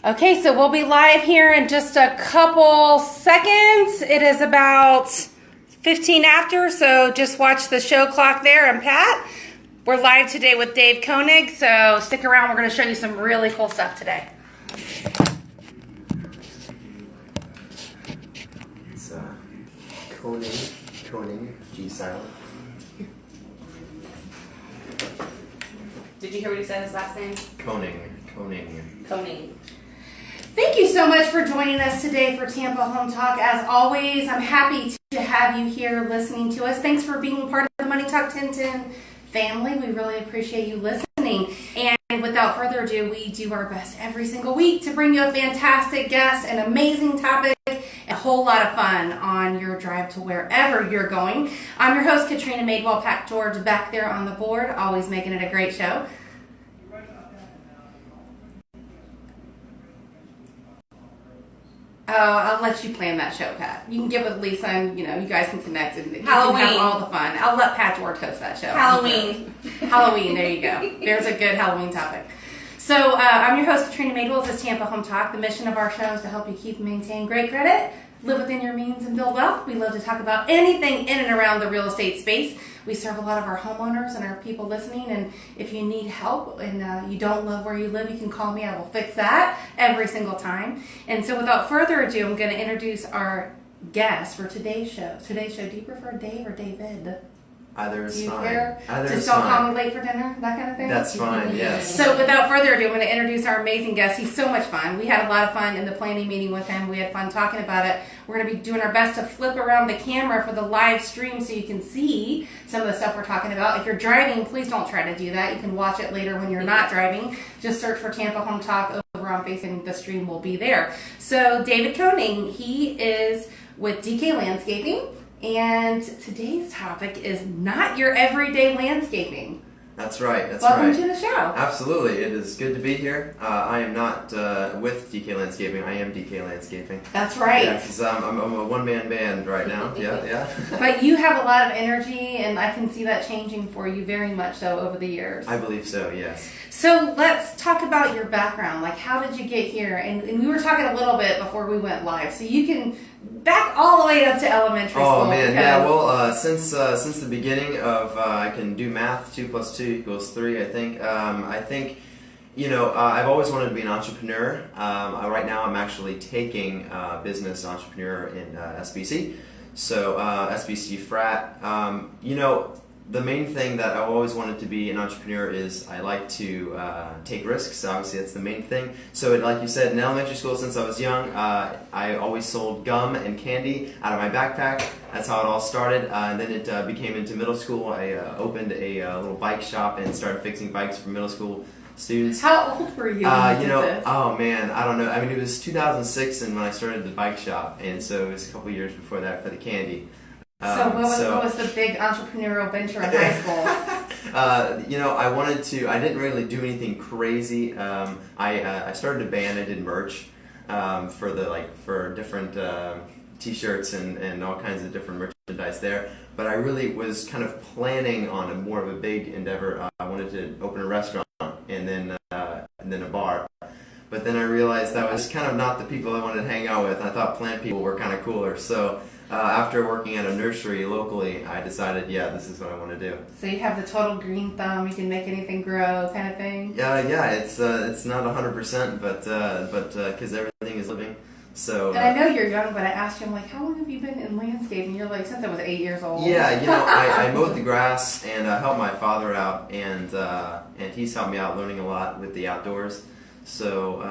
Okay, so we'll be live here in just a couple seconds. It is about 15 after, so just watch the show clock there. I'm Pat. We're live today with Dave Koning, so stick around. We're going to show you some really cool stuff today. It's Koning, G silent. Did you hear what he said his last name? Koning. Thank you so much for joining us today for Tampa Home Talk. As always, I'm happy to have you here listening to us. Thanks for being part of the Money Talk 1010 family. We really appreciate you listening. And without further ado, we do our best every single week to bring you a fantastic guest, an amazing topic, a whole lot of fun on your drive to wherever you're going. I'm your host, Katrina Madewell. Pat George back there on the board, always making it a great show. Oh, I'll let you plan that show, Pat. You can get with Lisa and, you guys can connect and you can have all the fun. I'll let Pat George host that show. Halloween, there you go. There's a good Halloween topic. So, I'm your host, Katrina Madewell. This is Tampa Home Talk. The mission of our show is to help you keep and maintain great credit, live within your means, and build wealth. We love to talk about anything in and around the real estate space. We serve a lot of our homeowners and our people listening, and if you need help and you don't love where you live, you can call me. I will fix that every single time. And so without further ado, I'm going to introduce our guest for today's show. Do you prefer Dave or David? Either is fine. Just don't call me late for dinner, that kind of thing? That's fine, yes. So without further ado, I'm going to introduce our amazing guest. He's so much fun. We had a lot of fun in the planning meeting with him. We had fun talking about it. We're going to be doing our best to flip around the camera for the live stream so you can see some of the stuff we're talking about. If you're driving, please don't try to do that. You can watch it later when you're not driving. Just search for Tampa Home Talk over on Facebook. The stream will be there. So David Koning, he is with DK Landscaping. And today's topic is not your everyday landscaping. That's right. Welcome to the show. Absolutely. It is good to be here. I am not with DK Landscaping. I am DK Landscaping. That's right. Yeah, because I'm a one-man band right now. Yeah. But you have a lot of energy, and I can see that changing for you very much so over the years. I believe so, yes. So let's talk about your background. Like, how did you get here? And we were talking a little bit before we went live. So you can back all the way up to elementary school. Oh man, yeah. Well, since the beginning of I can do math. 2 + 2 = 3. I think. I've always wanted to be an entrepreneur. Right now, I'm actually taking business entrepreneur in SBC. So SBC frat. The main thing that I've always wanted to be an entrepreneur is I like to take risks. Obviously, that's the main thing. So, like you said, in elementary school, since I was young, I always sold gum and candy out of my backpack. That's how it all started. And then it became into middle school. I opened a little bike shop and started fixing bikes for middle school students. How old were you? Oh man, I don't know. I mean, it was 2006 and when I started the bike shop, and so it was a couple years before that for the candy. So what was the big entrepreneurial venture in high school? I didn't really do anything crazy. I started a band. I did merch for different T-shirts and all kinds of different merchandise there. But I really was kind of planning on more of a big endeavor. I wanted to open a restaurant and then a bar. But then I realized that was kind of not the people I wanted to hang out with. I thought plant people were kind of cooler. So after working at a nursery locally, I decided, this is what I want to do. So you have the total green thumb. You can make anything grow, kind of thing. Yeah. It's not 100%, but because everything is living. So. And I know you're young, but I asked you, I'm like, how long have you been in landscaping? You're like, since I was 8 years old. Yeah. I mowed the grass and helped my father out, and he's helped me out learning a lot with the outdoors. So.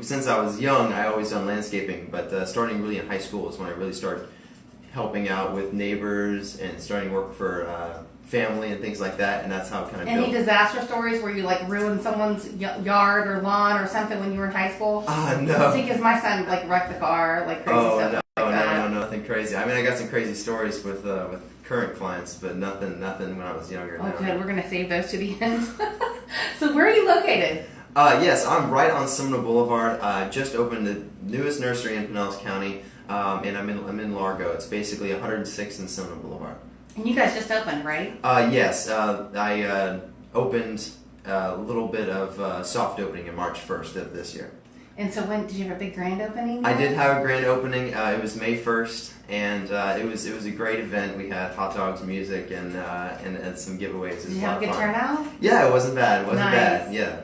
Since I was young, I always done landscaping, but starting really in high school is when I really started helping out with neighbors and starting work for family and things like that, and that's how it kind of built. Any disaster stories where you like ruined someone's yard or lawn or something when you were in high school? No. See, because my son like wrecked the car, like crazy stuff. No, nothing crazy. I mean, I got some crazy stories with current clients, but nothing when I was younger. Oh, good. We're gonna save those to the end. So, where are you located? Yes, I'm right on Seminole Boulevard. Just opened the newest nursery in Pinellas County, and I'm in Largo. It's basically 106 in Seminole Boulevard. And you guys just opened, right? Yes, I opened a little bit of soft opening in March 1st of this year. And so when did you have a big grand opening? I did have a grand opening. It was May 1st, and it was a great event. We had hot dogs, music, and some giveaways. Did you have a good turnout? Yeah, it wasn't bad. It wasn't Nice. bad. Yeah.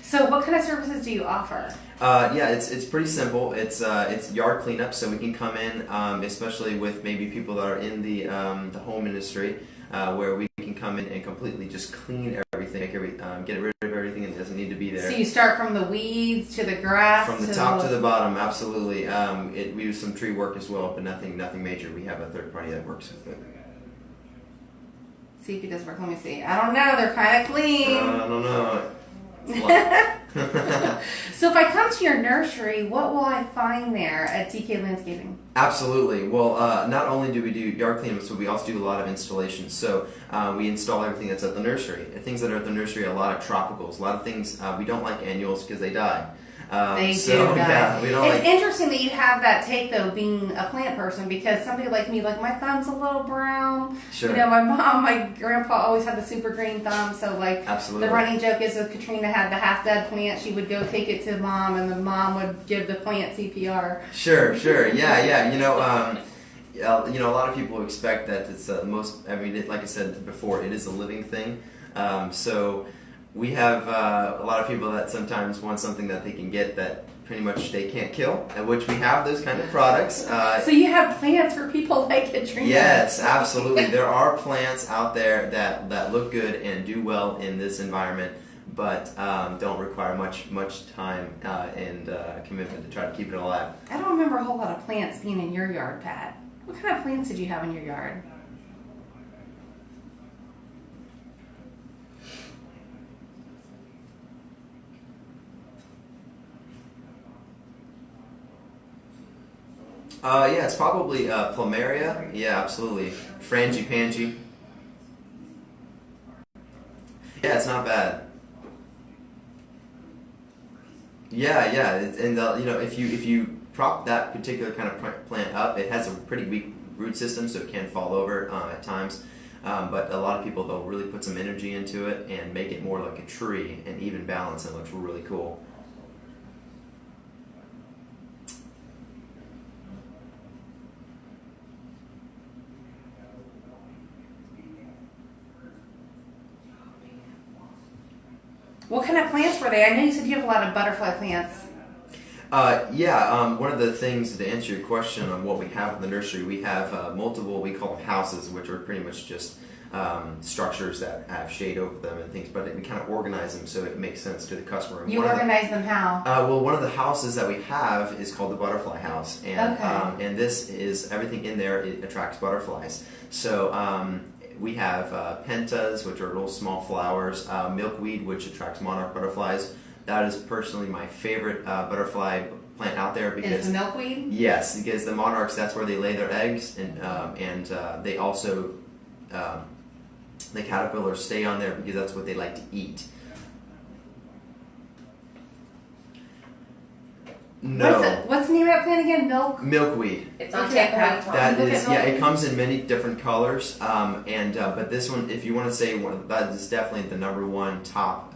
So what kind of services do you offer? Yeah, it's pretty simple. It's yard cleanup, so we can come in, especially with maybe people that are in the home industry, where we can come in and completely just clean everything, get rid of everything that doesn't need to be there. So you start from the weeds to the grass? From the top to the bottom, absolutely. We do some tree work as well, but nothing major. We have a third party that works with it. See if he does work. Let me see. I don't know. They're kind of clean. I don't know. So if I come to your nursery, what will I find there at TK Landscaping? Absolutely. Well, not only do we do yard cleanups, but we also do a lot of installations. So we install everything that's at the nursery. The things that are at the nursery are a lot of tropicals. A lot of things we don't like annuals because they die. They so, do die. Yeah, we don't it's like. interesting that you have that take though, being a plant person, because somebody like me, like my thumb's a little brown. Sure. You know, my grandpa always had the super green thumb, so like Absolutely. the running joke is if Katrina had the half dead plant, she would go take it to mom, and the mom would give the plant CPR. Sure. Yeah. You know, a lot of people expect that it's most. I mean, like I said before, it is a living thing. So we have a lot of people that sometimes want something that they can get that pretty much they can't kill, and which we have those kind of products. So you have plants for people like Katrina. Yes, absolutely. There are plants out there that look good and do well in this environment, but don't require much time and commitment to try to keep it alive. I don't remember a whole lot of plants being in your yard, Pat. What kind of plants did you have in your yard? Yeah, it's probably plumeria. Yeah, absolutely. Frangipani. Yeah, it's not bad. Yeah, and if you prop that particular kind of plant up, it has a pretty weak root system, so it can fall over at times. But a lot of people, they'll really put some energy into it and make it more like a tree and even balance, and it looks really cool. What kind of plants were they? I know you said you have a lot of butterfly plants. One of the things, to answer your question on what we have in the nursery, we have multiple, we call them houses, which are pretty much just structures that have shade over them and things, but we kind of organize them so it makes sense to the customer. You organize them how? Well, one of the houses that we have is called the butterfly house, and Okay. and this is everything in there. It attracts butterflies. So we have pentas, which are little small flowers, milkweed, which attracts monarch butterflies. That is personally my favorite butterfly plant out there because Is milkweed? yes, because the monarchs, that's where they lay their eggs, and they also the caterpillars stay on there because that's what they like to eat. No. What's the name of that plant again? Milkweed. It's on Okay, TikTok. That Look is, at yeah, milkweed. it comes in many different colors, but this one, if you want to say that is definitely the number one top.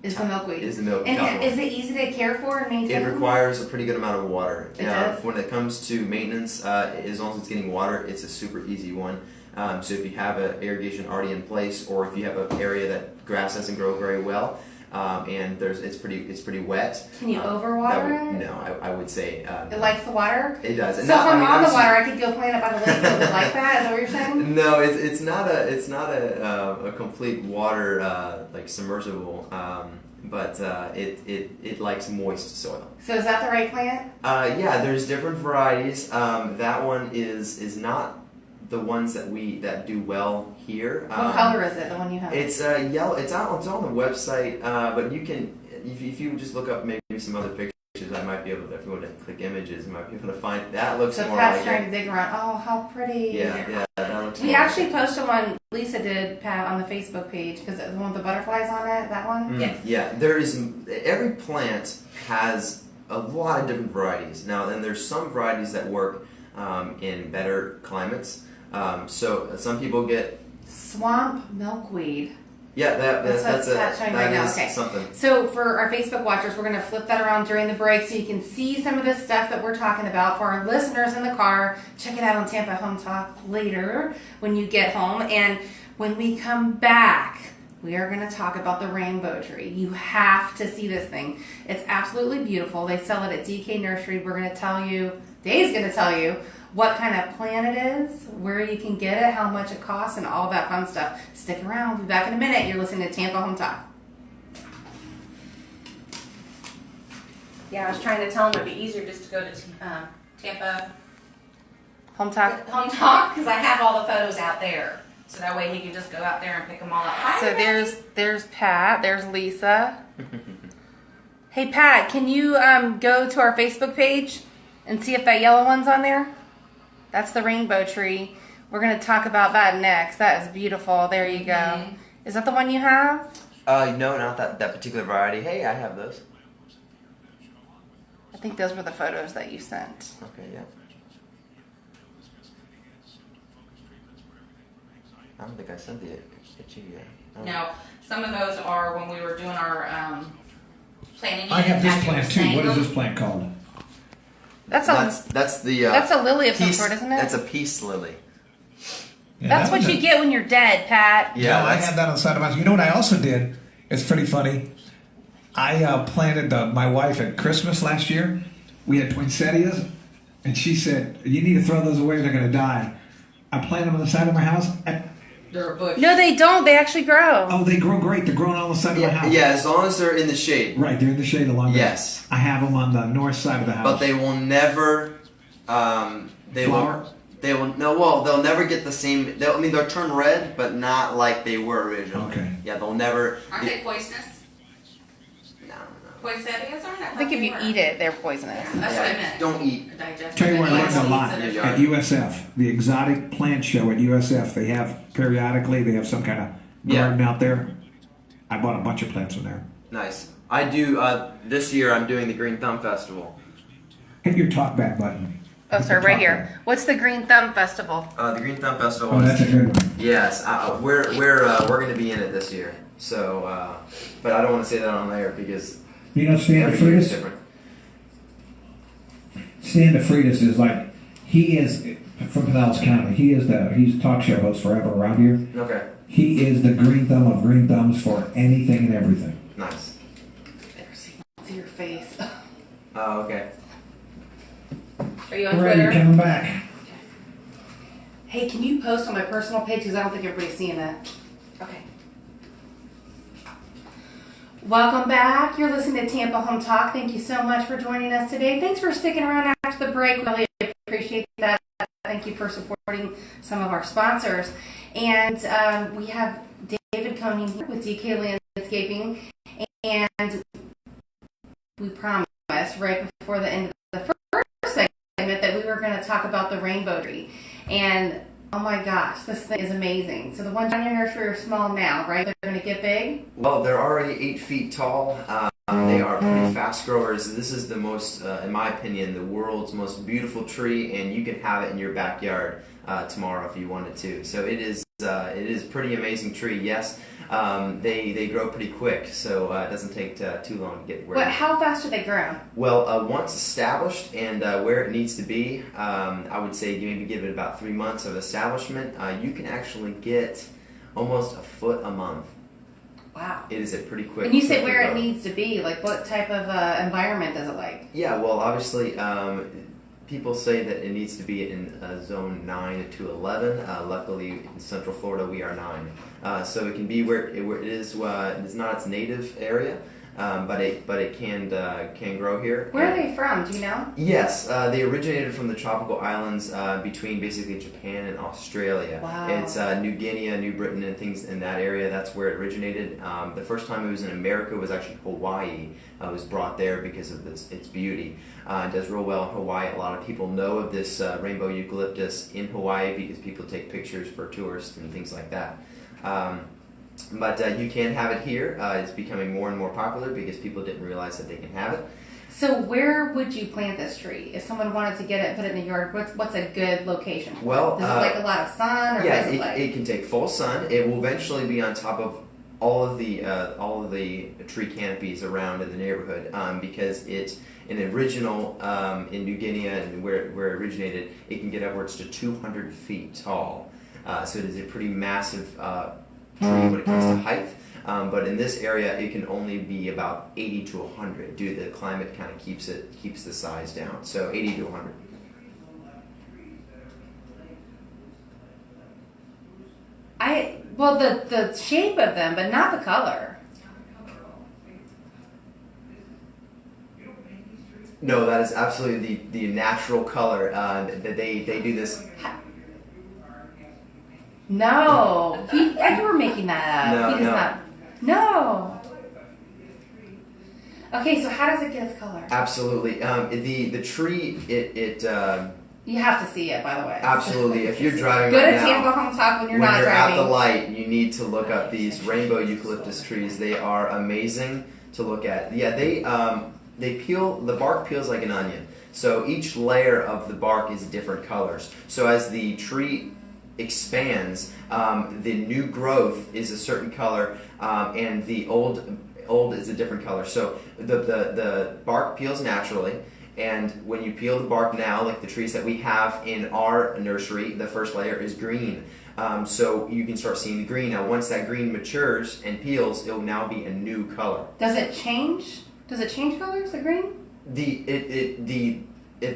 Is the milkweed. Is the milkweed. And is it easy to care for and maintain? It requires a pretty good amount of water. It does? When it comes to maintenance, as long as it's getting water, it's a super easy one. So if you have an irrigation already in place, or if you have an area that grass doesn't grow very well, and it's pretty wet. Can you overwater it? No, I would say It likes the water? it does. So And if not- I I'm mean, on the obviously- water, I could go plant it by the lake and it like that? Is that what you're saying? No, it's not a complete water like submersible, but it likes moist soil. So is that the right plant? Yeah, there's different varieties. That one is not the ones that do well here. What color is it, the one you have? It's yellow. It's on the website, but you can if you just look up maybe some other pictures. I might be able to, if you want to click images, you might be able to find that looks So more Pat's like trying it. to dig around. Oh, how pretty. Yeah, that looks We more actually like posted one, Lisa did, Pat, on the Facebook page, because the one with the butterflies on it, that one? it. Yes. Yeah, there is every plant has a lot of different varieties. Now, then there's some varieties that work in better climates. So some people get Swamp milkweed. Yeah, that's Pat's showing right now. Okay. something. So for our Facebook watchers, we're going to flip that around during the break so you can see some of the stuff that we're talking about. For our listeners in the car, check it out on Tampa Home Talk later when you get home. And when we come back, we are going to talk about the rainbow tree. You have to see this thing. It's absolutely beautiful. They sell it at DK Nursery. We're going to tell you, Dave's going to tell you what kind of plant it is, where you can get it, how much it costs, and all that fun stuff. Stick around. We'll be back in a minute. You're listening to Tampa Home Talk. Yeah, I was trying to tell him it'd be easier just to go to Tampa Home Talk. Home Talk because I have all the photos out there. So that way he can just go out there and pick them all up. Hi, So there's Pat. There's Lisa. Hey, Pat, can you go to our Facebook page and see if that yellow one's on there? That's the rainbow tree. We're going to talk about that next. That is beautiful. There you go. Is that the one you have? No, not that particular variety. Hey, I have those. I think those were the photos that you sent. Okay, yeah. I don't think I sent it to you yet. Oh. No, some of those are when we were doing our planning. I have this meeting, plant as you were too. What is saying. this plant called? That's That's a lily of some peace, sort, isn't it? That's a peace lily. Yeah, That's that what was you get when you're dead, Pat. Yeah, I that's, have that on the side of my house. You know what I also did? It's pretty funny. I planted my wife at Christmas last year. We had poinsettias, and she said, "You need to throw those away; they're going to die." I planted them on the side of my house. They're a bush. No, they don't. They actually grow. Oh, they grow great. They're growing on the side of my house. yeah, as long as they're in the shade. Right, they're in the shade along. Yes. I have them on the north side of the house. But they will never. Flower? They'll never get the same. They'll turn red, but not like they were originally. Okay. Yeah, they'll never. Aren't they poisonous? No. Poinsettias aren't? I think if you eat it, they're poisonous. That's what I meant. Don't eat. Digest. Tell you what, I learned a Seeds lot that are- Yeah. at USF, the exotic plant show at USF. They have periodically. They have some kind of garden out there. I bought a bunch of plants from there. Nice. I do. This year, I'm doing the Green Thumb Festival. Hit your talk back button. Oh, Hit sorry, the right talk here. What's the Green Thumb Festival? The Green Thumb Festival. back. Oh, that's a good one. Yes, we're going to be in it this year. So, but I don't want to say that on air because You know, Stan every year is DeFreitas? different. Stan DeFreitas is like, he is from Pinellas County. He's a talk show host forever around here. Okay. He is the green thumb of green thumbs for anything and everything. Nice. Never see your face. Oh, okay. Are you on Hooray, you're Twitter? coming back. Hey, can you post on my personal page? Because I don't think everybody's seeing that. Okay. Welcome back. You're listening to Tampa Home Talk. Thank you so much for joining us today. Thanks for sticking around after the break. We really appreciate that. Thank you for supporting some of our sponsors. And we have David Koning here with DK Landscaping. And we promised right before the end of the first segment that we were going to talk about the rainbow tree. And oh my gosh, this thing is amazing. So the ones on your nursery are small now, right? They're going to get big? Well, they're already 8 feet tall. They are pretty fast growers. This is the most, in my opinion, the world's most beautiful tree, and you can have it in your backyard tomorrow if you wanted to. So it is a pretty amazing tree. Yes, they grow pretty quick, so it doesn't take too long to get where. But how fast do they grow? Well, once established and where it needs to be, I would say maybe give it about 3 months of establishment. You can actually get almost a foot a month. Wow. It is a pretty quick. When you say quick where it growth. needs to be, like what type of environment does it like? Yeah, well, obviously, people say that it needs to be in zone 9 to 11. Luckily, in Central Florida, we are 9. So it can be where it is. It's not its native area, but it can grow here. Where are they from? Do you know? Yes, they originated from the tropical islands between basically Japan and Australia. Wow. It's New Guinea, New Britain, and things in that area. That's where it originated. The first time it was in America was actually Hawaii. It was brought there because of its beauty. It does real well in Hawaii. A lot of people know of this rainbow eucalyptus in Hawaii because people take pictures for tourists and things like that. But you can have it here. It's becoming more and more popular because people didn't realize that they can have it. So where would you plant this tree? If someone wanted to get it, put it in the yard, what's a good location for Well, it? Does it like a lot of sun? Or Yeah, does it like... it can take full sun. It will eventually be on top of all of the tree canopies around in the neighborhood because it in the original in New Guinea and where it originated, it can get upwards to 200 feet tall. So it is a pretty massive tree when it comes to height. But in this area, it can only be about 80 to 100 due to the climate kind of keeps the size down. So 80 to 100. Well, the shape of them, but not the color. No, that is absolutely the natural color. They do this. No, you were making that up. No, He does no. not. No. Okay, so how does it get its color? Absolutely. The tree it You have to see it, by the way. absolutely. If you're driving Go right to now, Tampa Home Talk when you're when not you're driving. at the light, you need to look up these rainbow eucalyptus trees. They are amazing to look at. Yeah, they peel. The bark peels like an onion. So each layer of the bark is different colors. So as the tree expands, the new growth is a certain color, and the old is a different color. So the bark peels naturally. And when you peel the bark now, like the trees that we have in our nursery, the first layer is green. So you can start seeing the green. Now, once that green matures and peels, it will now be a new color. Does it change? Does it change colors, the green?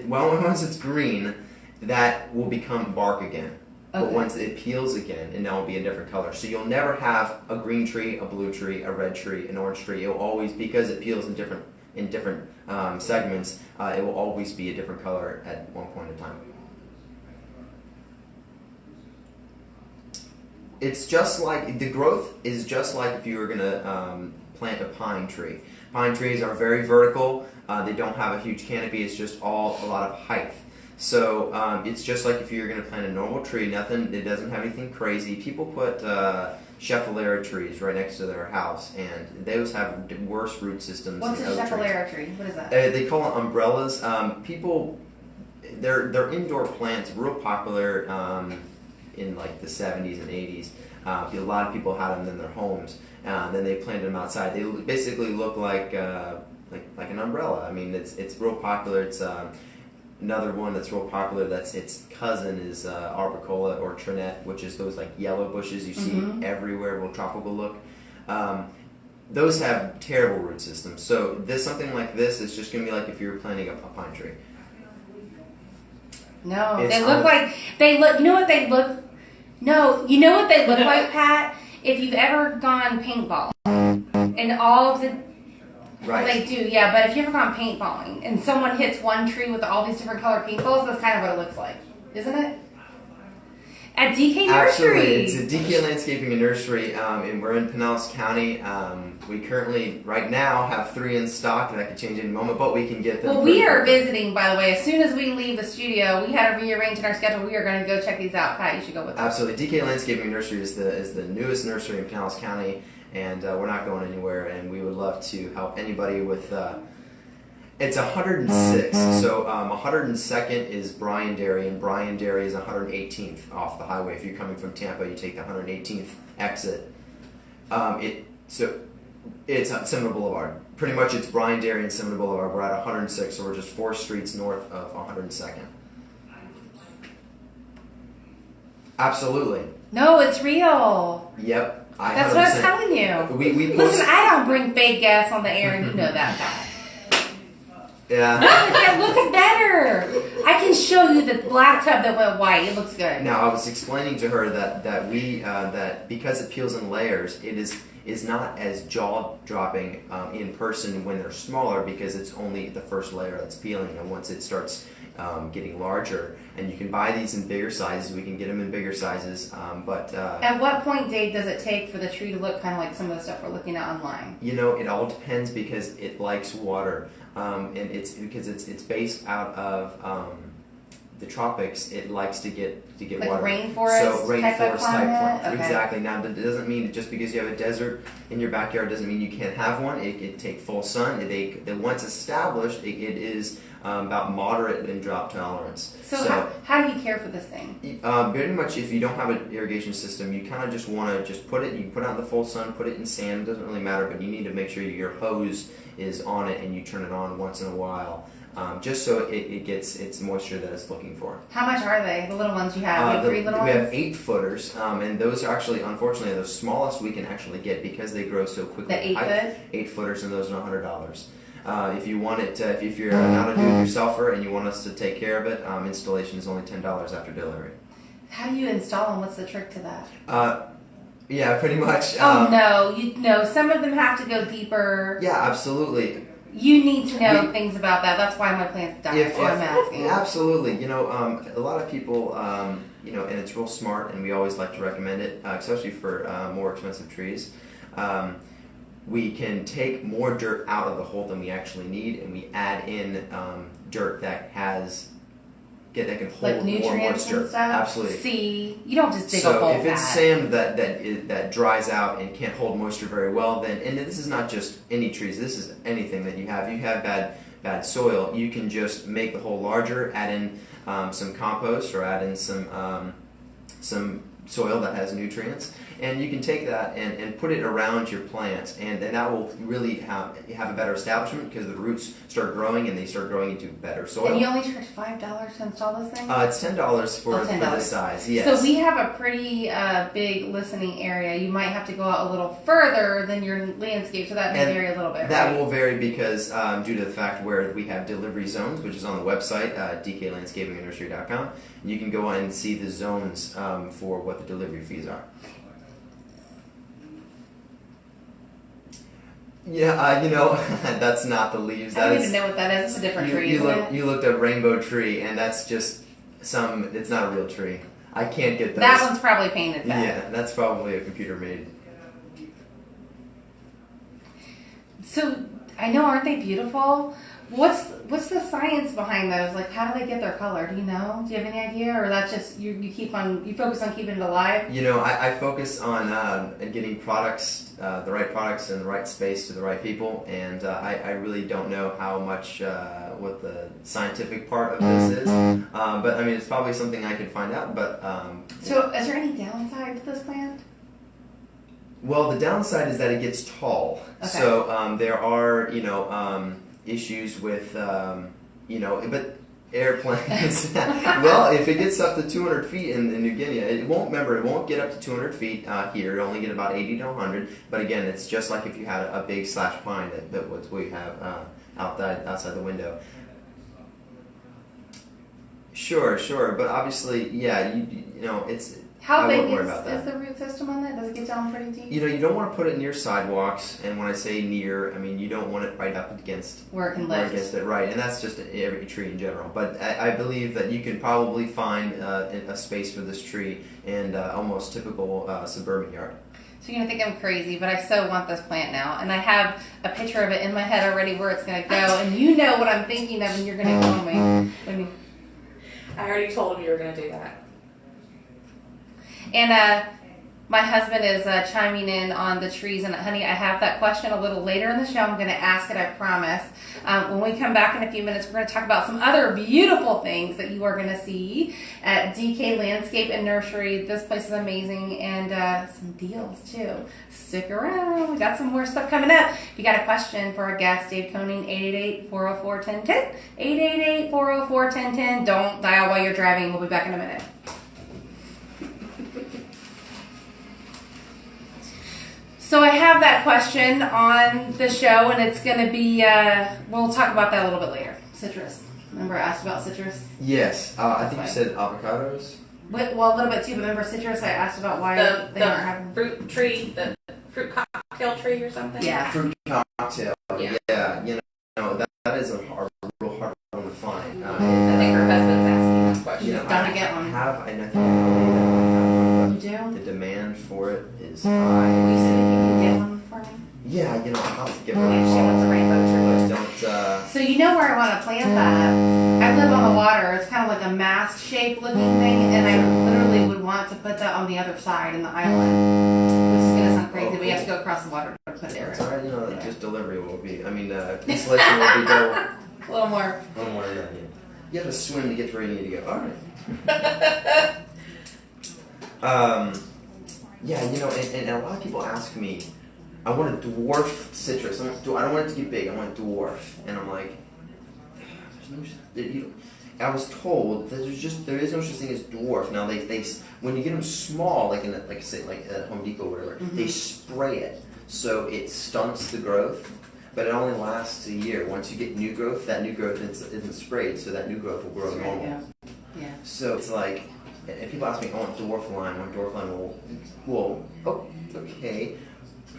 Once it's green, that will become bark again. But Okay. once it peels again, and now it'll be a different color. So you'll never have a green tree, a blue tree, a red tree, an orange tree. It will always, because it peels in different segments, it will always be a different color at one point in time. It's just like, the growth is just like if you were going to plant a pine tree. Pine trees are very vertical. They don't have a huge canopy. It's just all a lot of height. So it's just like if you're going to plant a normal tree, it doesn't have anything crazy. People put Schefflera trees right next to their house, and those have worse root systems What's than a oak trees. Schefflera tree? What is that? They call it umbrellas. They're indoor plants, real popular in like the 70s and 80s. A lot of people had them in their homes. Then they planted them outside. They basically look like an umbrella. I mean, it's real popular. It's another one that's real popular. That's its cousin is arboricola or trinette, which is those like yellow bushes you see everywhere, real tropical look. Those have terrible root systems. So something like this is just going to be like if you were planting a pine tree. No, It's they look like You know what they look? No, you know what they look like, Pat? If you've ever gone paintball and all of the Right. They do, yeah. But if you've ever gone paintballing and someone hits one tree with all these different color paintballs, that's kind of what it looks like, isn't it? At DK Nursery. Absolutely, it's a DK Landscaping and Nursery, and we're in Pinellas County. We currently, right now, have 3 in stock. That could change any moment, but we can get them. Well, we are visiting, by the way. As soon as we leave the studio, we had to rearrange in our schedule. We are going to go check these out. Pat, you should go with us. Absolutely, DK Landscaping and Nursery is the newest nursery in Pinellas County, and we're not going anywhere. And we would love to help anybody with. It's 106, so 102nd is Bryan Dairy, and Bryan Dairy is 118th off the highway. If you're coming from Tampa, you take the 118th exit. It's on Seminole Boulevard. Pretty much it's Bryan Dairy and Seminole Boulevard. We're at 106, so we're just 4 streets north of 102nd. Absolutely. No, it's real. Yep. That's what I'm telling you. We Listen, I don't bring fake gas on the air, and you know that, Pat. Yeah. It looks better. I can show you the black tub that went white. It looks good. Now I was explaining to her that because it peels in layers, it is not as jaw dropping in person when they're smaller, because it's only the first layer that's peeling, and once it starts getting larger, and you can buy these in bigger sizes. We can get them in bigger sizes, but At what point, Dave, does it take for the tree to look kind of like some of the stuff we're looking at online? you know, it all depends because it likes water, and it's because it's based out of the tropics. It likes to get Like water. rainforest So type of rainforest climate? Okay. Exactly. Now that doesn't mean just because you have a desert in your backyard doesn't mean you can't have one. It can take full sun. Once established, it is about moderate in drop tolerance. So how do you care for this thing? Pretty much, if you don't have an irrigation system, you kind of just want to just put it. You can put it out in the full sun, put it in sand. It doesn't really matter, but you need to make sure your hose is on it and you turn it on once in a while, just so it gets its moisture that it's looking for. How much are they? The little ones you have? You have 3 little we ones? have 8 footers, and those are actually, unfortunately, the smallest we can actually get because they grow so quickly. The 8-foot? 8 footers, and those are $100. If you want it, if you're not a do-it-yourselfer and you want us to take care of it, installation is only $10 after delivery. How do you install them? What's the trick to that? Yeah, pretty much. No, some of them have to go deeper. Yeah, absolutely. You need to know things about that. That's why my plants die. That's why I'm asking. Absolutely. A lot of people, and it's real smart, and we always like to recommend it, especially for more expensive trees. We can take more dirt out of the hole than we actually need, and we add in dirt that can hold Like nutrients more moisture. and stuff? Absolutely. See, you don't just dig a So hole if it's fat. sand that dries out and can't hold moisture very well, then, and this is not just any trees, this is anything that you have. You have bad soil, you can just make the hole larger, add in some compost or add in some soil that has nutrients, and you can take that and put it around your plant, and that will really have a better establishment because the roots start growing and they start growing into better soil. And you only charge $5 to install this thing? It's $10 for the size, yes. So we have a pretty big listening area. You might have to go out a little further than your landscape, so that may vary a little bit, That right? will vary because due to the fact where we have delivery zones, which is on the website, dklandscapingindustry.com, you can go on and see the zones for what the delivery fees are. Yeah, that's not the leaves. I don't even know what that is. It's a different tree, isn't it? You looked at rainbow tree, and that's just it's not a real tree. I can't get those. That one's probably painted back. Yeah, that's probably a computer made. So, I know, aren't they beautiful? What's the science behind those? Like, how do they get their color? Do you know? Do you have any idea? Or that's just, you focus on keeping it alive? I focus on getting products, the right products in the right space to the right people, and I really don't know how much, what the scientific part of this is, but I mean, it's probably something I could find out, but... So, is there any downside to this plant? Well, the downside is that it gets tall. Okay. So there are, issues with, but airplanes. Well, if it gets up to 200 feet in New Guinea, it won't get up to 200 feet here. It'll only get about 80 to 100. But again, it's just like if you had a big slash pine that we have outside the window. Sure. But obviously, yeah, it's... How I big wouldn't worry is about that. the root system on that? Does it get down pretty deep? You don't want to put it near sidewalks, and when I say near, I mean you don't want it right up against Where it can lift. against it, right? And that's just every tree in general. But I believe that you can probably find a space for this tree in almost typical suburban yard. So you're gonna think I'm crazy, but I so want this plant now, and I have a picture of it in my head already where it's gonna go, and you know what I'm thinking of, and you're gonna tell me. I already told him you were going to do that. And my husband is chiming in on the trees. And honey, I have that question a little later in the show. I'm going to ask it, I promise. When we come back in a few minutes, we're going to talk about some other beautiful things that you are going to see at DK Landscape and Nursery. This place is amazing, and some deals too. Stick around. We got some more stuff coming up. If you got a question for our guest, Dave Koning, 888-404-1010. 888-404-1010. Don't dial while you're driving. We'll be back in a minute. So I have that question on the show, and it's going to be, we'll talk about that a little bit later. Citrus. Remember I asked about citrus? Yes, I think you said avocados. Well, a little bit too, but remember citrus? I asked about why they aren't having... fruit tree, the fruit cocktail tree or something? Yeah. Fruit cocktail. Yeah. That is a real hard one to find. I think her husband's asking this question. Gotta get one. And I think You do? the demand for it is You high. said you can get one for me? Yeah, I'm about to get She one. wants a rainbow tree. Don't. So you know where I want to plant that? I live on the water. It's kind of like a mast-shaped looking thing, and I literally would want to put that on the other side in the island. Which is going to sound crazy, but you have to go across the water to put it there. It's alright, just delivery will be. Installation will be A little more. A little more than that, yeah. You have to swim to get to where you need to go. All right. Yeah, you know, and a lot of people ask me, I want a dwarf citrus. I don't want it to get big. I want a dwarf. And I'm like, I was told that there is no such thing as dwarf. Now they when you get them small, like at Home Depot or whatever, they spray it so it stunts the growth. But it only lasts a year. Once you get new growth, that new growth isn't sprayed, so that new growth will grow normal. Yeah. So it's like, if people ask me, I want dwarf lime, well, okay.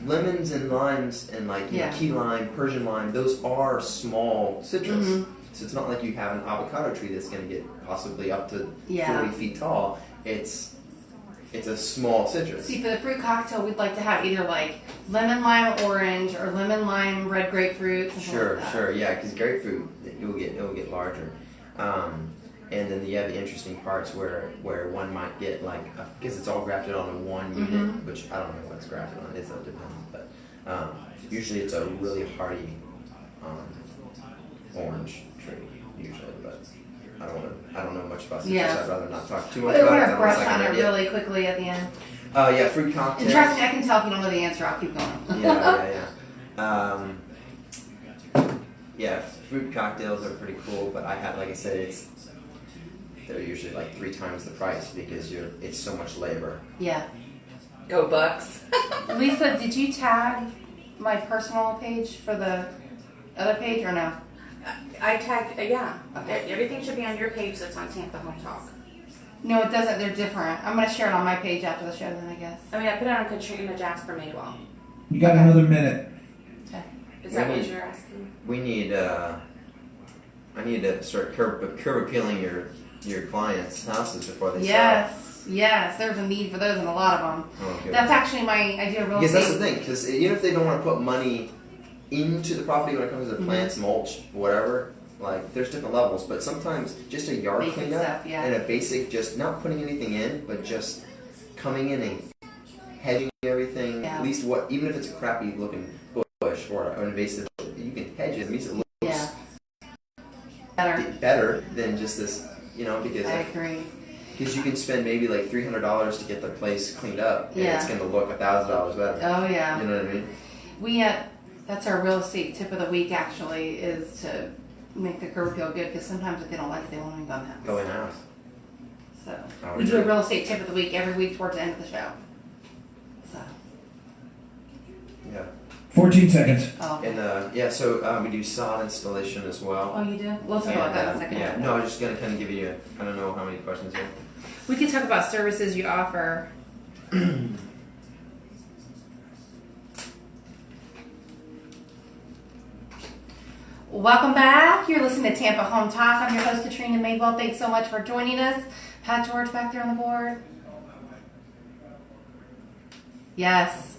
Lemons and limes and key lime, Persian lime, those are small citrus. So it's not like you have an avocado tree that's going to get possibly up to 40 feet tall. It's a small citrus. See, for the fruit cocktail, we'd like to have either like lemon lime orange or lemon lime red grapefruit. Sure, yeah, because grapefruit it will get larger. And then you have the interesting parts where one might get because it's all grafted onto one unit, which I don't know what's grafted on. It depends, but usually it's a really hardy orange tree usually, but I don't know much about citrus. Yeah. I'd rather not talk too much They about want it. to brush on it really quickly at the end. Yeah, fruit cocktails. And trust me, I can tell if you don't know the answer. I'll keep going. Yeah, fruit cocktails are pretty cool, but like I said, they're usually like 3 times the price because it's so much labor. Yeah. Go Bucks. Lisa, did you tag my personal page for the other page or no? I tagged, yeah. Okay. Everything should be on your page that's on Tampa Home Talk. No, it doesn't. They're different. I'm going to share it on my page after the show then, I guess. I mean, I put it on Katrina Jasper Madewell. You got another minute. Okay. Is that what you're asking? We need, I need to start curb appealing your clients' houses before they sell. Yes, there's a need for those and a lot of them. Oh, okay. That's actually my idea of real Because estate. that's the thing, because even if they don't want to put money into the property when it comes to plants, mulch, whatever, there's different levels, but sometimes just a yard Basic cleanup stuff, yeah. and a basic, just not putting anything in, but just coming in and hedging everything, Yeah. at least even if it's a crappy looking bush or an invasive, you can hedge it. It means it looks better than just this, because I agree. Because you can spend maybe like $300 to get the place cleaned up, and it's going to look $1,000 better. Oh yeah. You know what I mean? That's our real estate tip of the week. Actually, is to make the curb appeal good because sometimes if they don't like it, they won't even go in the house. Go in the house. So I would we do a agree. real estate tip of the week every week towards the end of the show. So. Yeah. 14 seconds. Oh. And so we do sod installation as well. Oh, you do? We'll talk about that in a second. Yeah. No, I'm just gonna kind of give you. I don't know how many questions here. We could talk about services you offer. Welcome back. You're listening to Tampa Home Talk. I'm your host, Katrina Madewell. Thanks so much for joining us. Pat George back there on the board. Yes.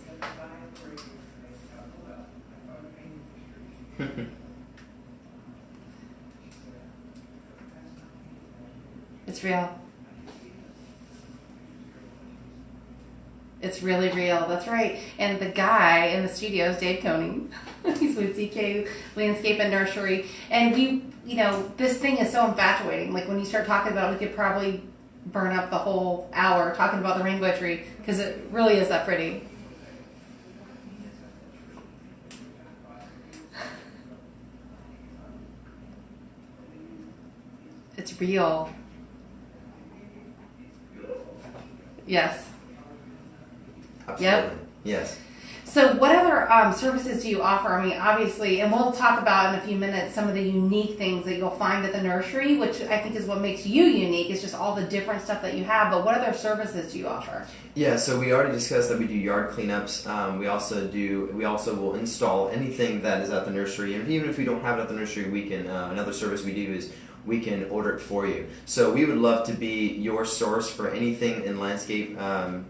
It's real. It's really real. That's right. And the guy in the studio is Dave Koning. He's with DK Landscape and Nursery. And this thing is so infatuating. Like when you start talking about it, we could probably burn up the whole hour talking about the rainbow tree because it really is that pretty. It's real. Yes. Absolutely. Yep. Yes. So what other services do you offer? I mean, obviously, and we'll talk about in a few minutes some of the unique things that you'll find at the nursery, which I think is what makes you unique. It's just all the different stuff that you have. But what other services do you offer? Yeah, so we already discussed that we do yard cleanups. We also will install anything that is at the nursery, and even if we don't have it at the nursery, we can. Another service we do is we can order it for you. So we would love to be your source for anything in landscape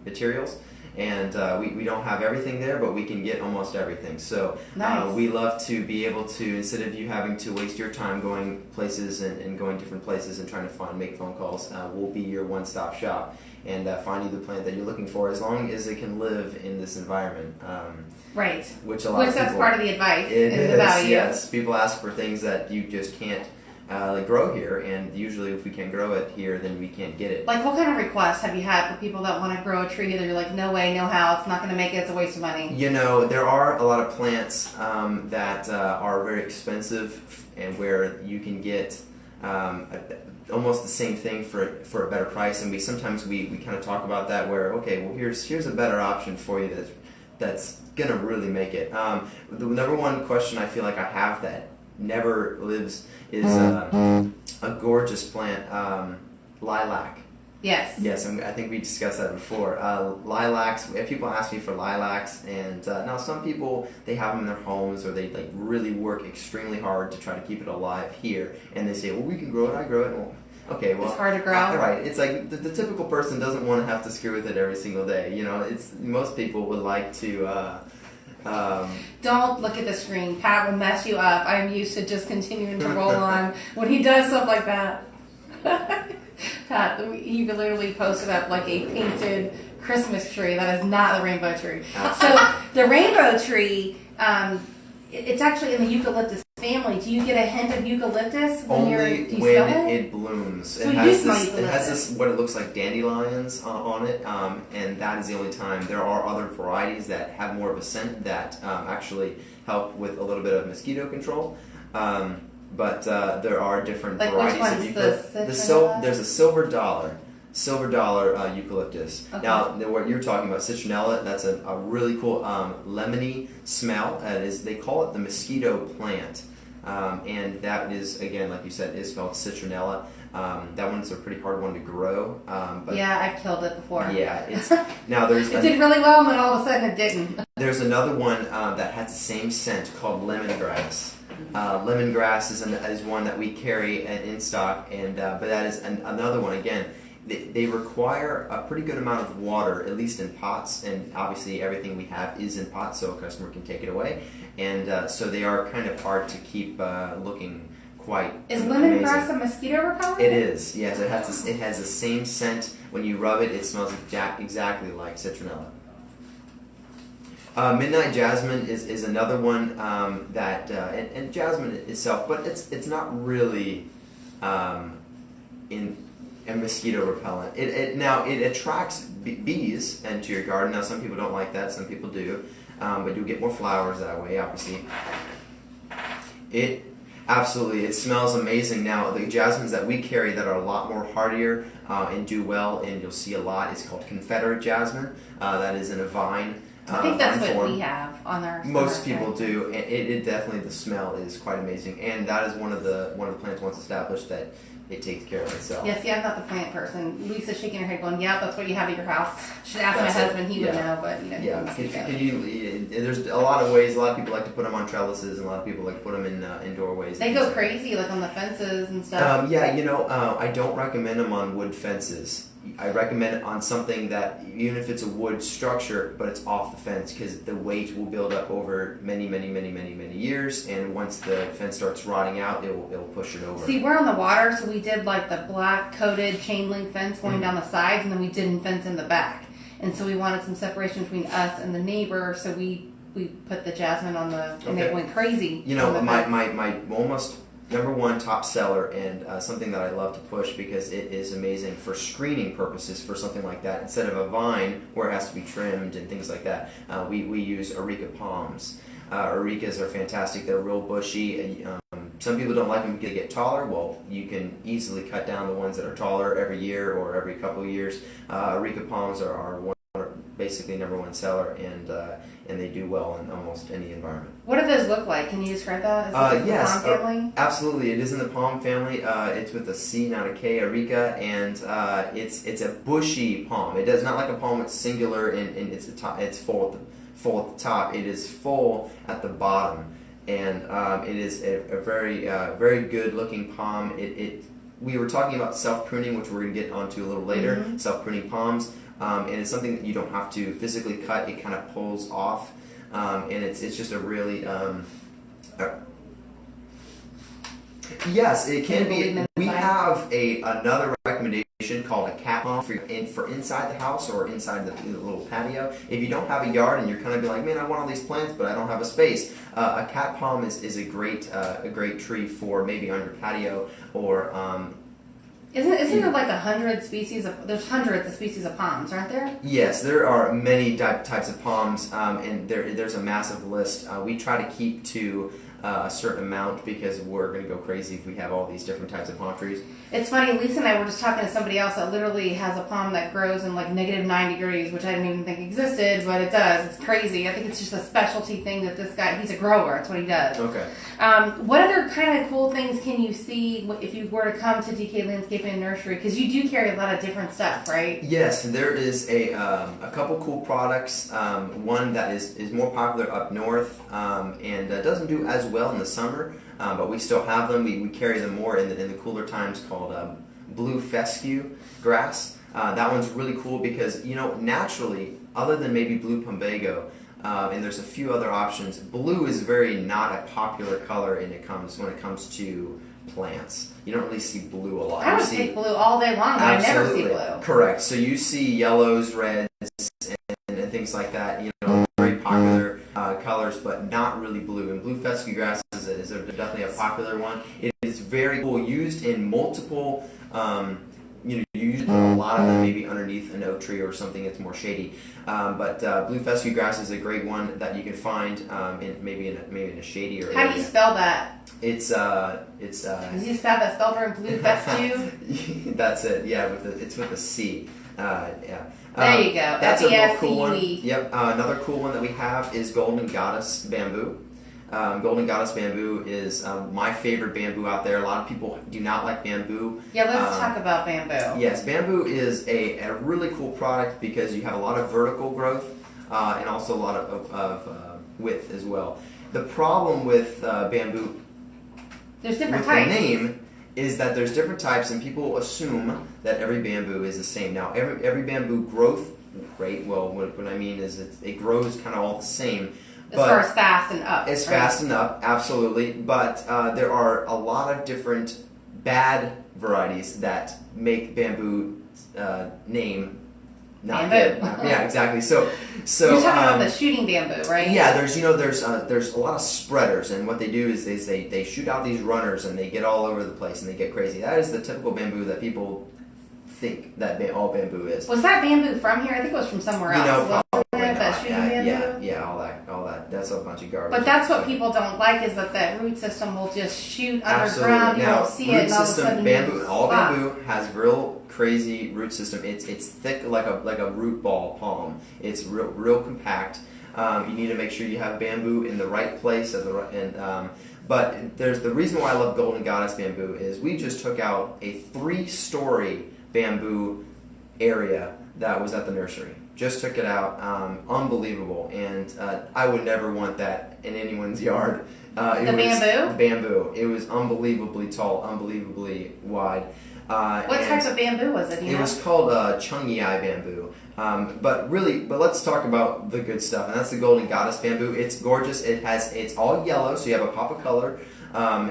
materials. And we don't have everything there, but we can get almost everything. So Nice. we love to be able to, instead of you having to waste your time going places and going different places and trying to make phone calls, we'll be your one-stop shop and find you the plant that you're looking for, as long as it can live in this environment. Right. Which a lot of that's people, part of the advice. it is the is, value. yes. People ask for things that you just can't grow here, and usually if we can't grow it here, then we can't get it. Like, what kind of requests have you had for people that want to grow a tree that you're like, no way, no how, it's not going to make it, it's a waste of money? You know, there are a lot of plants that are very expensive, and where you can get almost the same thing for a better price. And we sometimes kind of talk about that, where, okay, well, here's a better option for you that's gonna really make it. The number one question I feel like I have that never lives is a gorgeous plant, lilac. Yes. Yes, I think we discussed that before. Lilacs, if people ask me for lilacs, and now some people, they have them in their homes, or they like really work extremely hard to try to keep it alive here, and they say, well, we can grow it, I grow it. Well, okay, well, It's hard to grow. Right, it's like the typical person doesn't want to have to screw with it every single day. You know, most people would like to. Don't look at the screen. Pat will mess you up. I'm used to just continuing to roll on when he does stuff like that. Pat, he literally posted up like a painted Christmas tree. That is not the rainbow tree. So the rainbow tree, it's actually in the eucalyptus family. Do you get a hint of eucalyptus when only do you when smell it blooms. So it you has smell this. It eucalyptus. has this what it looks like dandelions on it, and that is the only time. There are other varieties that have more of a scent that actually help with a little bit of mosquito control. But there are different Like, which varieties one's of the eucalyptus. citronella? There's a silver dollar eucalyptus. Okay. Now, what you're talking about, citronella, that's a really cool lemony smell. They call it the mosquito plant. And that is, again, like you said, is called citronella. That one's a pretty hard one to grow. But Yeah, I've killed it before. yeah, now there's It did really well, and then all of a sudden it didn't. there's another one that has the same scent called lemongrass. Lemongrass is one that we carry in stock, and but that is another one. Again, they require a pretty good amount of water, at least in pots, and obviously everything we have is in pots, so a customer can take it away. And so they are kind of hard to keep looking quite Is amazing. lemongrass a mosquito repellent? It is, yes. It has the same scent. When you rub it, it smells exactly like citronella. Midnight jasmine is another one that and jasmine itself, but it's not really in a mosquito repellent. It attracts bees into your garden. Now some people don't like that, some people do, but you get more flowers that way. Obviously, it smells amazing. Now the jasmines that we carry that are a lot more hardier and do well, and you'll see a lot. It's called Confederate jasmine. That is in a vine. I think that's vine what form. we have on our. Most on our people tree. do. It definitely, the smell is quite amazing, and that is one of the plants once established that it takes care of itself. Yeah, see, I'm not the plant person. Lisa's shaking her head, going, "Yeah, that's what you have at your house." Should ask That's my it. husband; he would Yeah. know. But you know, he Yeah, wouldn't speak up. there's a lot of ways. A lot of people like to put them on trellises, and a lot of people like to put them in doorways. They go crazy, like on the fences and stuff. Yeah, I don't recommend them on wood fences. I recommend it on something that, even if it's a wood structure, but it's off the fence, because the weight will build up over many years, and once the fence starts rotting out, it'll push it over. See, we're on the water, so we did like the black coated chain link fence going down the sides, and then we didn't fence in the back. And so we wanted some separation between us and the neighbor, so we put the jasmine on the, and Okay. it went crazy. You know, on the my fence. almost number one top seller, and something that I love to push because it is amazing for screening purposes for something like that. Instead of a vine where it has to be trimmed and things like that, we use areca palms. Arecas are fantastic. They're real bushy. Some people don't like them because they get taller. Well, you can easily cut down the ones that are taller every year or every couple of years. Areca palms are basically number one seller, and they do well in almost any environment. What do those look like? Can you describe that? Is it Yes, the palm family? absolutely. It is in the palm family. It's with a C, not a K, areca, and it's a bushy palm. It does not like a palm. It's singular and it's full at the top. It is full at the bottom, and it is a very good looking palm. We were talking about self pruning, which we're going to get onto a little later. Mm-hmm. Self pruning palms. and it's something that you don't have to physically cut. It kind of pulls off, and it's just a really yes, it can be. We have another recommendation called a cat palm for inside the house or inside the little patio. If you don't have a yard and you're kind of like, man, I want all these plants, but I don't have a space, a cat palm is a great tree for maybe on your patio or. Isn't there like 100 species of? There's hundreds of species of palms, aren't there? Yes, there are many types of palms, and there's a massive list. We try to keep to a certain amount because we're going to go crazy if we have all these different types of palm trees. It's funny, Lisa and I were just talking to somebody else that literally has a palm that grows in like -9 degrees, which I didn't even think existed, but it does. It's crazy. I think it's just a specialty thing that this guy, he's a grower, that's what he does. Okay. What other kind of cool things can you see if you were to come to DK Landscaping and Nursery? Because you do carry a lot of different stuff, right? Yes, there is a couple cool products. One that is more popular up north and doesn't do as well in the summer, but we still have them. We carry them more in the cooler times, called blue fescue grass. That one's really cool because, naturally, other than maybe blue plumbago, and there's a few other options, blue is very not a popular color when it comes to plants. You don't really see blue a lot. I would take blue all day long, but I never see blue. Correct. So you see yellows, reds, and things like that, very popular colors, but not really blue. And blue fescue grass is definitely a popular one. It is very cool, used in multiple, you use a lot of them maybe underneath an oak tree or something that's more shady. But blue fescue grass is a great one that you can find maybe in a shady area. How do you spell that? It's Did you spell that spelled in blue fescue? That's it. Yeah, it's with a C. Yeah. There you go. That's a real cool one. F-E-S-C-U-E. Yep. Another cool one that we have is Golden Goddess bamboo. Golden Goddess bamboo is my favorite bamboo out there. A lot of people do not like bamboo. Yeah, let's talk about bamboo. Yes, bamboo is a really cool product because you have a lot of vertical growth and also a lot of width as well. The problem with bamboo, there's different with types. the name, is that there's different types, and people assume that every bamboo is the same. Now, every bamboo growth rate, well, what I mean is it grows kind of all the same. As far as fast and up. It's right? fast and up, absolutely. But there are a lot of different bad varieties that make bamboo name not bamboo. good. Yeah, exactly. So you're talking about the shooting bamboo, right? Yeah, there's a lot of spreaders, and what they do is they shoot out these runners and they get all over the place and they get crazy. That is the typical bamboo that people think that all bamboo is. Was that bamboo from here? I think it was from somewhere else. Probably that not. shooting bamboo? Yeah, all that. That's a bunch of garbage. But that's what people don't like is that root system will just shoot Absolutely. underground. You Now, don't see root it, and all of a system, sudden bamboo, all spot. bamboo has real crazy root system. It's thick like a root ball palm. It's real compact. You need to make sure you have bamboo in the right place but there's the reason why I love Golden Goddess bamboo is we just took out a 3-story bamboo area that was at the nursery. Just took it out. Unbelievable. And I would never want that in anyone's yard. Bamboo? Bamboo. It was unbelievably tall, unbelievably wide. What type of bamboo was it? It was called Chungi-ai bamboo. But let's talk about the good stuff, and that's the Golden Goddess bamboo. It's gorgeous. It's all yellow, so you have a pop of color.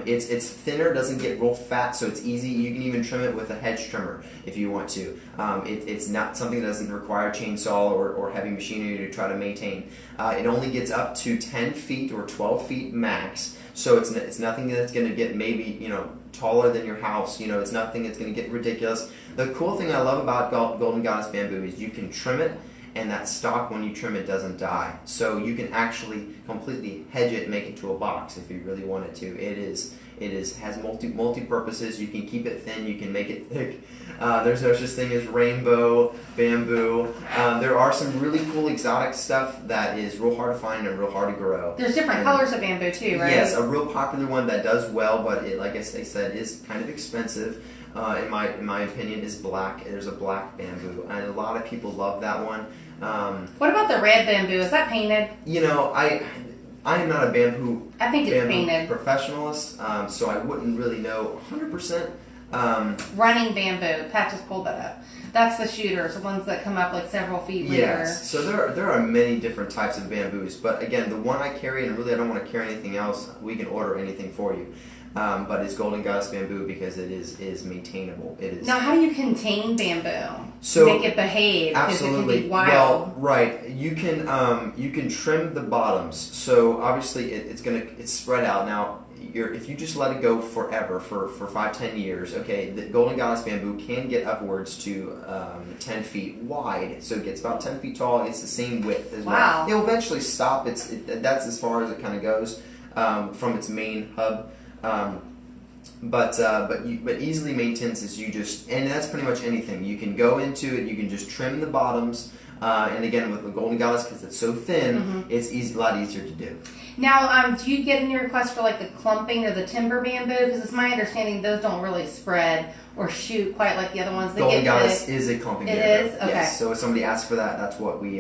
It's thinner, doesn't get real fat, so it's easy. You can even trim it with a hedge trimmer if you want to. It's not something that doesn't require a chainsaw or heavy machinery to try to maintain. It only gets up to 10 feet or 12 feet max, so it's nothing that's going to get maybe taller than your house. It's nothing that's going to get ridiculous. The cool thing I love about Golden Goddess bamboo is you can trim it, and that stalk, when you trim it, doesn't die. So you can actually completely hedge it and make it to a box if you really wanted to. It has multi purposes. You can keep it thin. You can make it thick. There's no such thing as rainbow bamboo. There are some really cool exotic stuff that is real hard to find and real hard to grow. There's different colors of bamboo too, right? Yes, a real popular one that does well, but it, like I said, is kind of expensive. In my opinion, is black. There's a black bamboo, and a lot of people love that one. What about the red bamboo? Is that painted? I am not a bamboo I think it's painted. professionalist, so I wouldn't really know 100%. Running bamboo. Pat just pulled that up. That's the shooters, the ones that come up like several feet later. Yes. So there are many different types of bamboos, but again, the one I carry, and really I don't want to carry anything else. We can order anything for you, but it's Golden Goddess bamboo because it is maintainable. It is. Now, how do you contain bamboo? So make it behave because absolutely. it can be wild. Well, right. You can trim the bottoms. So obviously it's spread out now. If you just let it go forever for 5-10 years, okay, the Golden Goddess bamboo can get upwards to 10 feet wide, so it gets about 10 feet tall. It's the same width as Wow. well. It'll eventually stop. That's as far as it kind of goes from its main hub. But easily maintains as you just, and that's pretty much anything. You can go into it. You can just trim the bottoms. And again, with the Golden Goddess, because it's so thin, it's a lot easier to do. Now, do you get any requests for like the clumping or the timber bamboo? Because it's my understanding those don't really spread or shoot quite like the other ones. They Golden get Goddess big. is a clumping It bamboo. is? Okay. Yes. So if somebody asks for that, that's what we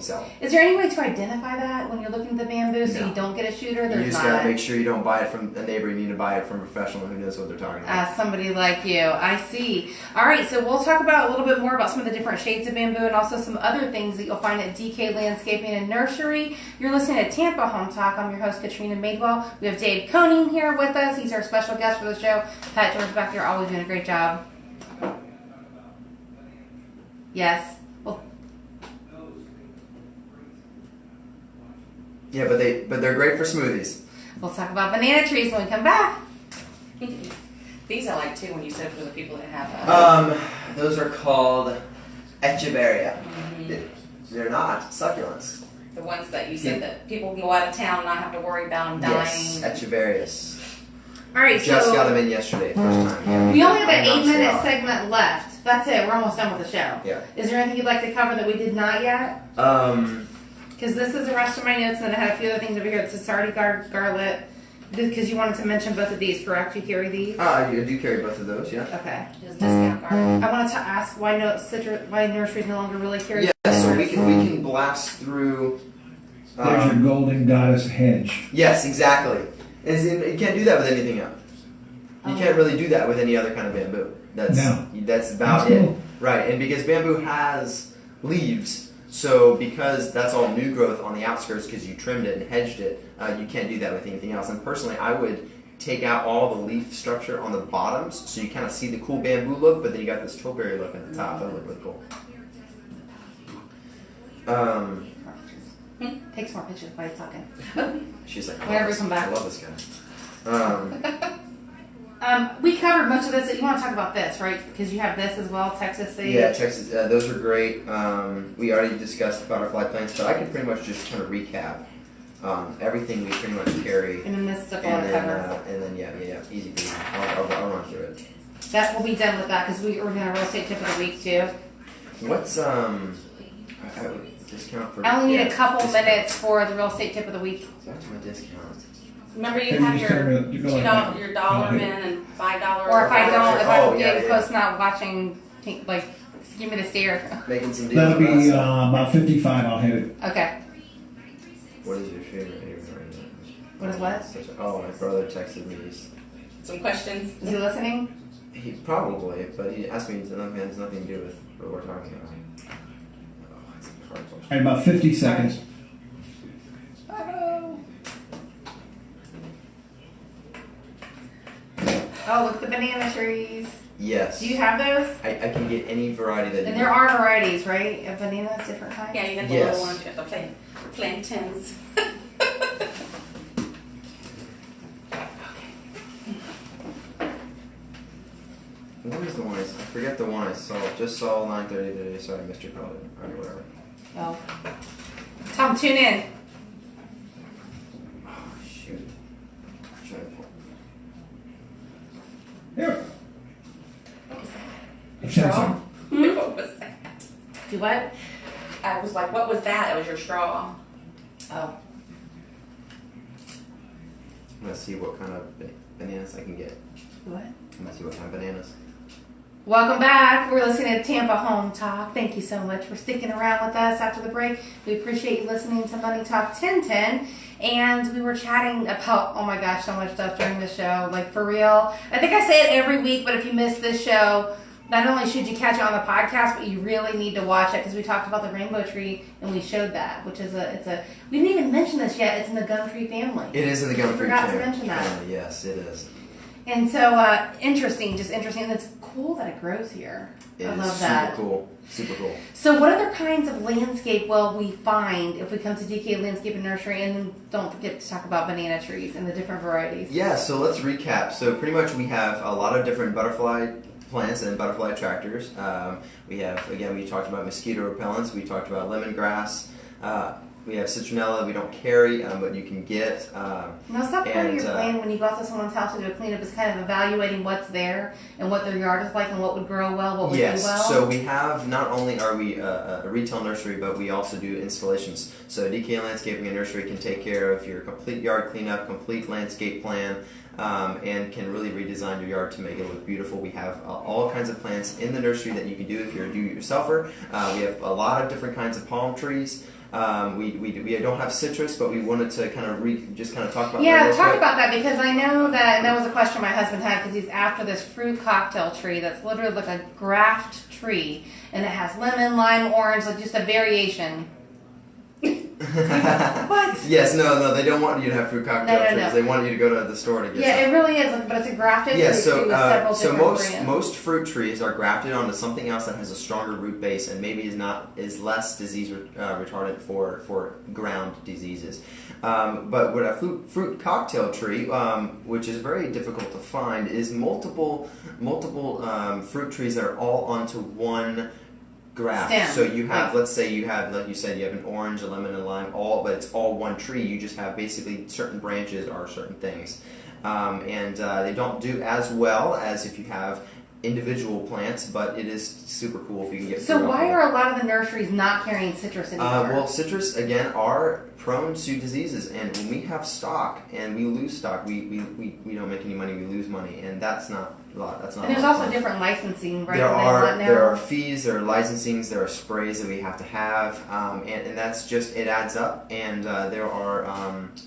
sell. Is there any way to identify that when you're looking at the bamboo so No. you don't get a shooter? You There's just not. gotta make sure you don't buy it from a neighbor. You need to buy it from a professional who knows what they're talking about. Somebody like you. I see. All right, so we'll talk about a little bit more about some of the different shades of bamboo and also some other things that you'll find at DK Landscaping and Nursery. You're listening to Tampa Home Talk. I'm your host, Katrina Madewell. We have Dave Koning here with us. He's our special guest for the show. Pat George back there, always doing a great job. Yes. Well, Yeah, but they're great for smoothies. we'll talk about banana trees when we come back. These I like too when you said for the people that have Those are called echeveria. They're not succulents. the ones that you said that people can go out of town and not have to worry about them dying. Yes, echeverias. All right, Just so got them in yesterday, first time. Yeah. we only have I an announced it 8-minute out. segment left. That's it. We're almost done with the show. Yeah. Is there anything you'd like to cover that we did not yet? Because this is the rest of my notes, and then I had a few other things over here. This is Sardi Garlet. Because you wanted to mention both of these, correct? You carry these? You do carry both of those, yeah. Okay. His discount card. I wanted to ask why nurseries no longer really carry. Yeah, so we citrus. can blast through. There's your Golden Goddess hedge. Yes, exactly. You can't do that with anything else. You can't really do that with any other kind of bamboo. That's about That's it. cool. Right, and because bamboo has leaves, so because that's all new growth on the outskirts because you trimmed it and hedged it, you can't do that with anything else. And personally, I would take out all the leaf structure on the bottoms so you kind of see the cool bamboo look, but then you got this tillberry look at the top. That would look really cool. Take some more pictures while he's talking. She's like, Whenever we come back. I love this guy. We covered much of this. You want to talk about this, right? Because you have this as well, Texas sage. Yeah, Texas. Those are great. We already discussed butterfly plants, but I can pretty much just kind of recap everything we pretty much carry. And then this stuff And on cover. then yeah, easy peasy. I'll run through it. That will be done with that because we're doing a real estate tip of the week too. What's discount for? I only need a yeah, couple discount. minutes for the real estate tip of the week. What's my discount? Remember you Maybe have just tell me your that you go $2 like your dollar that. min and $5. Or if I don't, if Oh, I'm yeah, getting yeah. close, not watching, like, give me the stare. Making some deals. That'll with be us. about 55. I'll hit it. Okay. What is your favorite? What is what? Oh, my brother texted me. Some questions. Is he listening? He probably, but he asked me. It has nothing to do with what we're talking about. Oh, it's a hard question. All right, about 50 seconds. Oh, look at the banana trees. Yes. Do you have those? I can get any variety that. And you there want. are varieties, right? Of bananas, different kinds? Yeah, you got the Yes. little ones, you got the plantains. What is the one I forget the one I saw. Just saw 9:30 today. Sorry, Mr. Collins. Or whatever. Oh. Tom, tune in. Oh shoot. I'm trying to pull- Here. Your Sensor. straw? What was that? Do what? I was like, what was that? It was your straw. Oh. I'm gonna see what kind of bananas I can get. What? I'm gonna see what kind of bananas. Welcome back. We're listening to Tampa Home Talk. Thank you so much for sticking around with us after the break. We appreciate you listening to Money Talk 1010. And we were chatting about, oh my gosh, so much stuff during the show. Like, for real. I think I say it every week, but if you missed this show, not only should you catch it on the podcast, but you really need to watch it because we talked about the rainbow tree and we showed that, which is we didn't even mention this yet. It's in the gum tree family. It is in the gum tree forgot to mention that. family. Yes, it is. And so, interesting. And it's cool that it grows here. I love that. Super cool. So what other kinds of landscape will we find if we come to DK Landscape and Nursery? And don't forget to talk about banana trees and the different varieties. Yeah, so let's recap. So pretty much we have a lot of different butterfly plants and butterfly attractors. We have, again, we talked about mosquito repellents. We talked about lemongrass. We have citronella we don't carry, but you can get. Now, is that part of your plan when you go out to someone's house to do a cleanup is kind of evaluating what's there and what their yard is like and what would grow well, what would do well? Yes, so we have, not only are we a retail nursery, but we also do installations. So DK Landscaping and Nursery can take care of your complete yard cleanup, complete landscape plan, and can really redesign your yard to make it look beautiful. We have all kinds of plants in the nursery that you can do if you're a do-it-yourselfer. We have a lot of different kinds of palm trees. We don't have citrus, but we wanted to kind of just talk about that. Yeah, talk about that because I know that was a question my husband had because he's after this fruit cocktail tree that's literally like a graft tree and it has lemon, lime, orange, like just a variation. What? Yes, no, they don't want you to have fruit cocktail trees. No. They want you to go to the store to get Yeah, some. it really is, but it's a grafted fruit tree with several different brands. Most fruit trees are grafted onto something else that has a stronger root base and maybe is less disease retardant for ground diseases. But with a fruit cocktail tree, which is very difficult to find, is multiple fruit trees that are all onto one graft. Stem. So you have, let's say you have, like you said, you have an orange, a lemon, and a lime, but it's all one tree. You just have basically certain branches are certain things. And they don't do as well as if you have individual plants, but it is super cool if you can get. So why are a lot of the nurseries not carrying citrus anymore? Well, citrus again are prone to diseases, and when we have stock and we lose stock, we don't make any money. We lose money, and that's not a lot. That's not. And there's also different licensing, right? There are fees, there are licensings, there are sprays that we have to have, and that's just it adds up, and there are.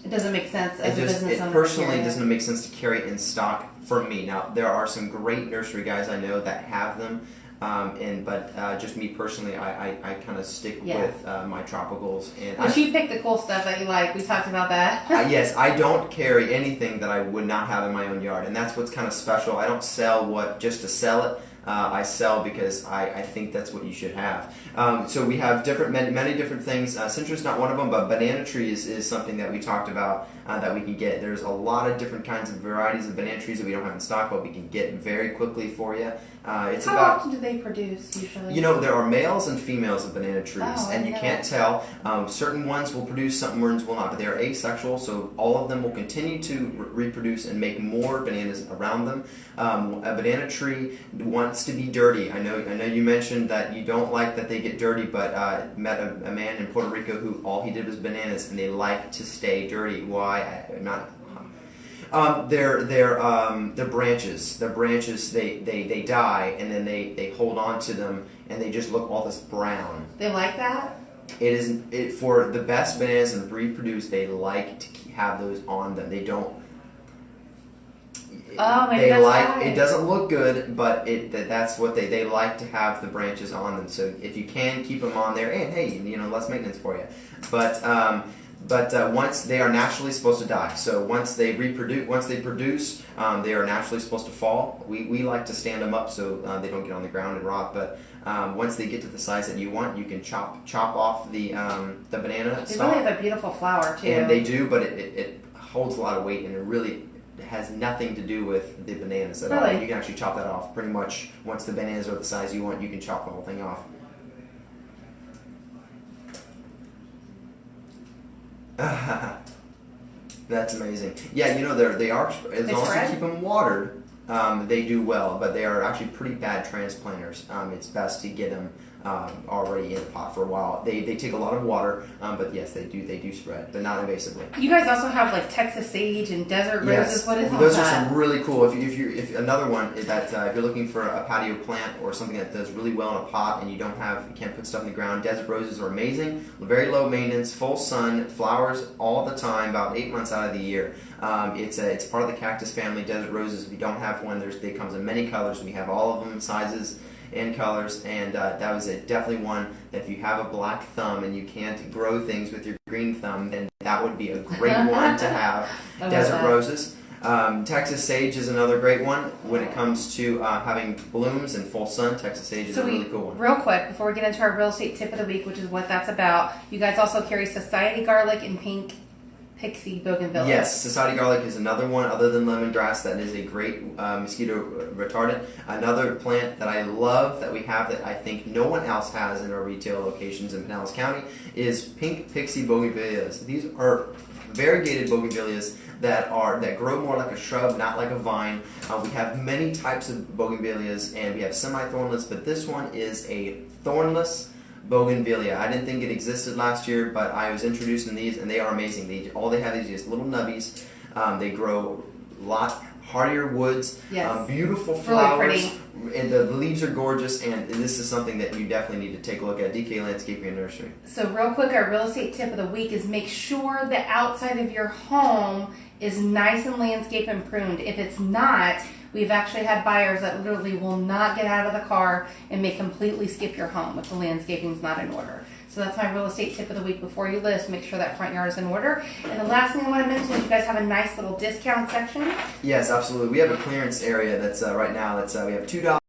It doesn't make sense as a business owner. It personally doesn't make sense to carry in stock for me. Now there are some great nursery guys I know that have them. But just me personally, I kind of stick with my tropicals. And you pick the cool stuff that you like. We talked about that. Yes, I don't carry anything that I would not have in my own yard, and that's what's kind of special. I don't sell just to sell it. I sell because I think that's what you should have. So we have many different things. Citrus is not one of them, but banana trees is something that we talked about that we can get. There's a lot of different kinds of varieties of banana trees that we don't have in stock, but we can get very quickly for you. How often do they produce usually? There are males and females of banana trees, and you can't tell. Certain ones will produce, certain ones will not, but they are asexual, so all of them will continue to reproduce and make more bananas around them. A banana tree wants to be dirty. I know you mentioned that you don't like that they get dirty, but met a man in Puerto Rico who all he did was bananas, and they like to stay dirty. Why? Their branches. Their branches they die, and then they hold on to them, and they just look all this brown. They like that? For the best bananas and reproduce, they like to have those on them. They don't. Oh, maybe that's why. It doesn't look good, but that's what they like to have the branches on them. So if you can keep them on there, and hey, less maintenance for you. But once they are naturally supposed to die. So once they produce, they are naturally supposed to fall. We like to stand them up so they don't get on the ground and rot. But once they get to the size that you want, you can chop off the banana They stalk. really have a beautiful flower too. And they do, but it holds a lot of weight, and it really has nothing to do with the bananas at all. You can actually chop that off pretty much. Once the bananas are the size you want, you can chop the whole thing off. That's amazing. Yeah, they are, as long as you keep them watered, they do well, but they are actually pretty bad transplanters. It's best to get them already in the pot for a while. They take a lot of water, but yes, they do spread, but not invasively. You guys also have like Texas sage and desert roses. What is all those that? are some really cool. If another one is that if you're looking for a patio plant or something that does really well in a pot and you can't put stuff in the ground, desert roses are amazing. Very low maintenance, full sun, flowers all the time, about 8 months out of the year. It's part of the cactus family. Desert roses. If you don't have one, they comes in many colors. We have all of them, sizes and colors, and that was definitely one that if you have a black thumb and you can't grow things with your green thumb, then that would be a great one to have. Desert roses. Texas sage is another great one when it comes to having blooms in full sun. Texas sage is a really cool one. Real quick, before we get into our real estate tip of the week, which is what that's about, you guys also carry society garlic and pink pixie bougainvillea. Yes, society garlic is another one other than lemongrass that is a great mosquito retardant. Another plant that I love that we have that I think no one else has in our retail locations in Pinellas County is pink pixie bougainvilleas. These are variegated bougainvilleas that grow more like a shrub, not like a vine. We have many types of bougainvilleas, and we have semi-thornless, but this one is a thornless bougainvillea. I didn't think it existed last year, but I was introducing these, and they are amazing. All they have is just little nubbies. They grow a lot hardier woods, yes. Beautiful Really flowers, pretty. and the leaves are gorgeous. And this is something that you definitely need to take a look at. DK Landscaping and Nursery. So real quick, our real estate tip of the week is make sure the outside of your home is nice and landscaped and pruned. If it's not, we've actually had buyers that literally will not get out of the car and may completely skip your home if the landscaping's not in order. So that's my real estate tip of the week. Before you list, make sure that front yard is in order. And the last thing I want to mention is you guys have a nice little discount section. Yes, absolutely. We have a clearance area that's right now. We have $2